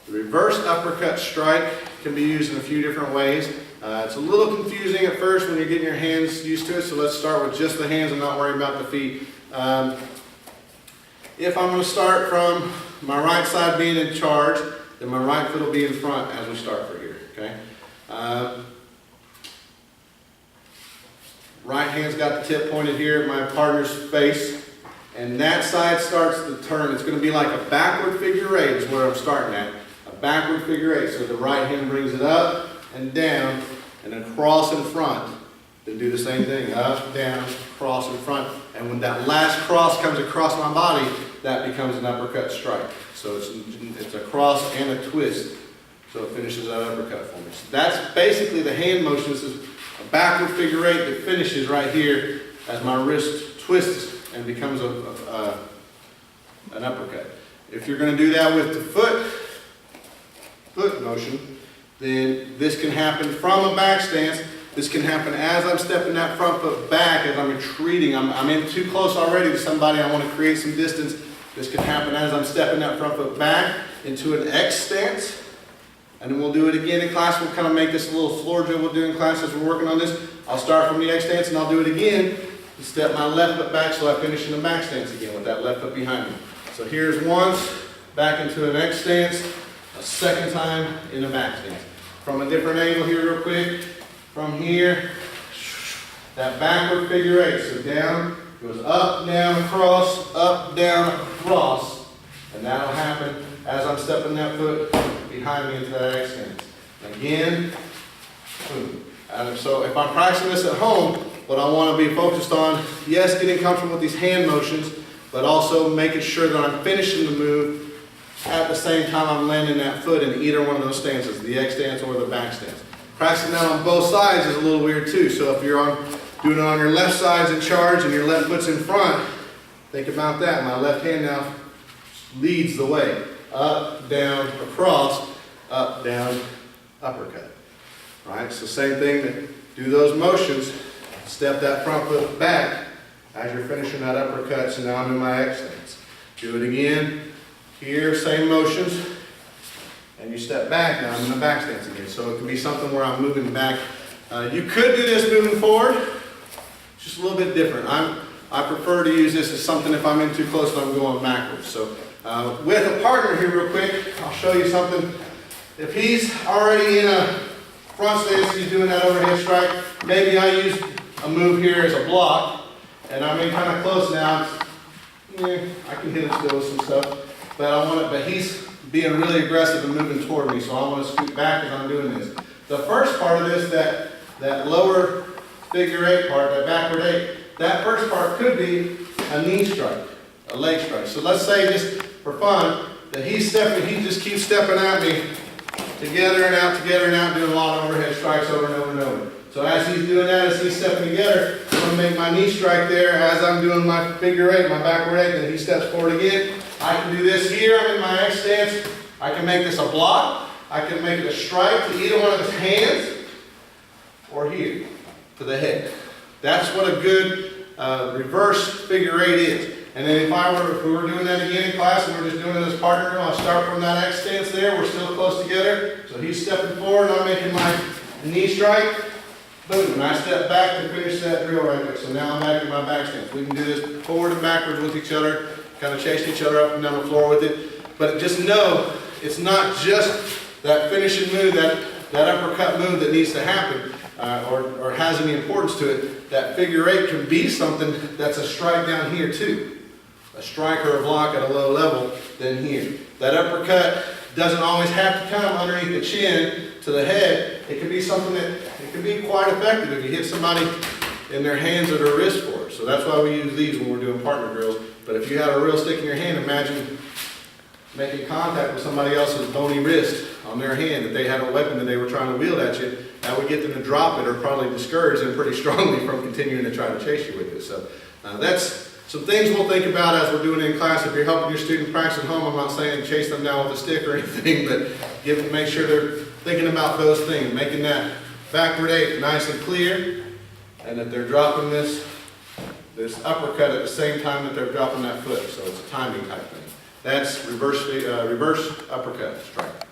The reverse uppercut strike can be used in a few different ways. It's a little confusing at first when you're getting your hands used to it, so let's start with just the hands and not worry about the feet. If I'm going to start from my right side being in charge, then my right foot will be in front as we start for here. Okay? Right hand's got the tip pointed here at my partner's face, and that side starts the turn. It's going to be like a backward figure eight is where I'm starting at. A backward figure eight. So the right hand brings it up and down and then cross in front. Then do the same thing. Up, down, cross in front. And when that last cross comes across my body, that becomes an uppercut strike. So it's a cross and a twist. So it finishes that uppercut for me. So that's basically the hand motion. This is a backward figure eight that finishes right here as my wrist twists and becomes an uppercut. If you're going to do that with the foot motion, then this can happen from a back stance. This can happen as I'm stepping that front foot back, as I'm retreating. I'm in too close already to somebody. I want to create some distance. This can happen as I'm stepping that front foot back into an X stance. And then we'll do it again in class. We'll kind of make this a little floor drill we'll do in class as we're working on this. I'll start from the X stance and I'll do it again. Step my left foot back so I finish in the back stance again with that left foot behind me. So here's once, back into an X stance, a second time in a back stance. From a different angle here real quick. From here, that backward figure eight. So down, goes up, down, across. And that'll happen as I'm stepping that foot behind me into that X stance. Again, boom. And so if I'm practicing this at home, what I want to be focused on, yes, getting comfortable with these hand motions, but also making sure that I'm finishing the move at the same time I'm landing that foot in either one of those stances, the X stance or the back stance. Practicing that on both sides is a little weird too. So if you're doing it on your left side's in charge and your left foot's in front, think about that. My left hand now leads the way. Up, down, across, up, down, uppercut. Right? So same thing, do those motions, step that front foot back as you're finishing that uppercut. So now I'm in my X stance. Do it again. Here, same motions. And you step back, now I'm in the back stance again. So it can be something where I'm moving back. You could do this moving forward. It's just a little bit different. I prefer to use this as something if I'm in too close and I'm going backwards. So with a partner here real quick, I'll show you something. If he's already in a front stance, he's doing that overhead strike, maybe I use a move here as a block, and I'm in kind of close now. I can hit him still with some stuff, but he's being really aggressive and moving toward me, so I want to scoot back as I'm doing this. The first part of this, that lower figure eight part, that backward eight, that first part could be a knee strike, a leg strike. So let's say just for fun, that he just keeps stepping at me together and out, doing a lot of overhead strikes over and over and over. So as he's doing that, as he's stepping together, I'm going to make my knee strike there as I'm doing my figure eight, my backward eight, then he steps forward again. I can do this here, I'm in my X stance. I can make this a block. I can make it a strike to either one of his hands or here, to the head. That's what a good reverse figure eight is. And then if we were doing that again in class and we're just doing it as partner drill, I'll start from that X stance there. We're still close together. So he's stepping forward, I'm making my knee strike. Boom, and I step back to finish that drill right there. So now I'm back in my back stance. We can do this forward and backwards with each other, kind of chase each other up and down the floor with it. But just know, it's not just that finishing move, that uppercut move that needs to happen or has any importance to it. That figure eight can be something that's a strike down here too. A strike or a block at a low level than here. That uppercut doesn't always have to come underneath the chin to the head. It can be something that it can be quite effective if you hit somebody in their hands or their wrist for it. So that's why we use these when we're doing partner drills. But if you had a real stick in your hand, imagine making contact with somebody else's bony wrist on their hand, that they had a weapon that they were trying to wield at you. That would get them to drop it or probably discourage them pretty strongly from continuing to try to chase you with it. So that's some things we'll think about as we're doing it in class. If you're helping your students practice at home, I'm not saying chase them down with a stick or anything, but make sure they're thinking about those things, making that backward eight nice and clear, and that they're dropping this uppercut at the same time that they're dropping that foot. So it's a timing type thing. That's reverse uppercut strike.